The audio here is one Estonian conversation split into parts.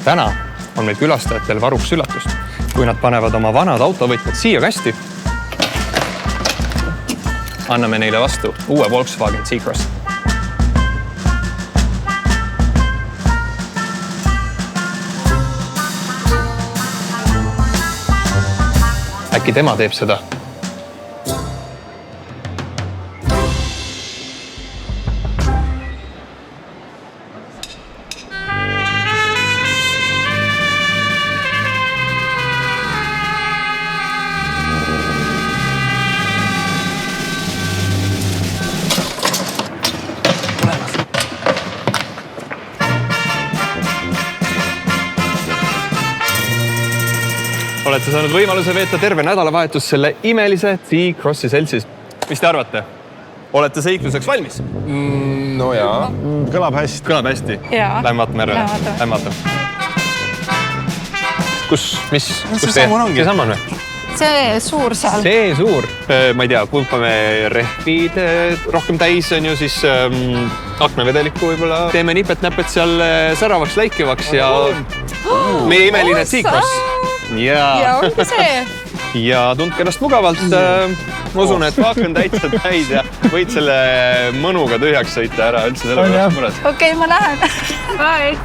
Täna on meil külastajatel varuks üllatust. Kui nad panevad oma vanad autovõtmed siia kasti, anname neile vastu uue Volkswagen T-Cross. Äkki tema teeb seda? Olete saanud võimaluse veeta terve nädalavahetus selle imelise T-Crossi seltsis. Mis te arvate? Olete seikluseks valmis? No jaa. Kõlab hästi. Kõlab hästi? Jaa. Lähme vaatame ära. Lähme vaatame. Kus See samun ongi. See samun või? See suur seal. See suur. Ma ei tea, pumpame rehvid rohkem täis on ju, siis aknavedelikku võib-olla. Teeme nipet-näpet seal säravaks, läikivaks ja meie imeline T-Cross. Ja ongi see. Ja tundke ennast mugavalt. Ma usun, et vaak on täitsa täis ja võid selle mõnuga tühjaks sõita ära. Üldse selle pärast mured. Okei, ma lähen. Bye.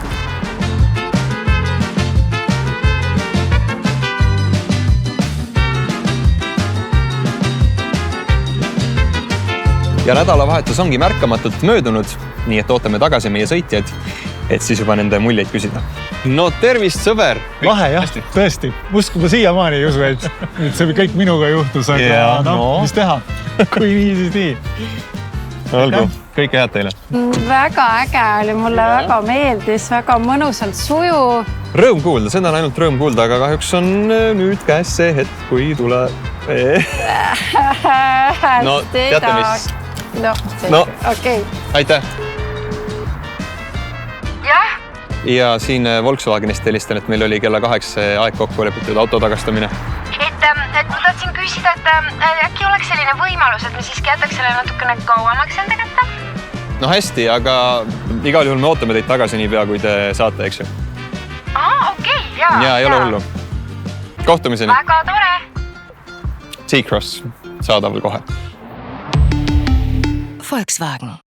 Ja nädalavahetus ongi märkamatult möödunud, nii et ootame tagasi meie sõitjaid, et siis juba nende muljeid küsida. No tervist, sõber! Lahe jah, tõesti. Usku ma siiamaani ei usu, et see kõik minuga juhtus, aga mis teha? Kui nii, siis nii. Olgu, kõike head teile. Väga äge oli, mulle väga meeldis, väga mõnusalt suju. Rõõm kuulda, seda on ainult rõõm kuulda, aga kahjuks on nüüd käes see hetk, kui tule... No, teate mis? No, okei. Aitäh! Jah? Ja siin Volkswagenist helistan, et meil oli kella 8 aeg kokku lepitud auto tagastamine. Et ma tahtsin küsida, et äkki oleks selline võimalus, et me siiski jätaks selle natukene kauemaks enda kätte? No hästi, aga igal juhul me ootame teid tagasi nii pea, kui te saate, eks ju? Okei, jaa. Ja ei ole hullu. Kohtumiseni. Väga tore. T-Cross saadaval kohe. Volkswagen.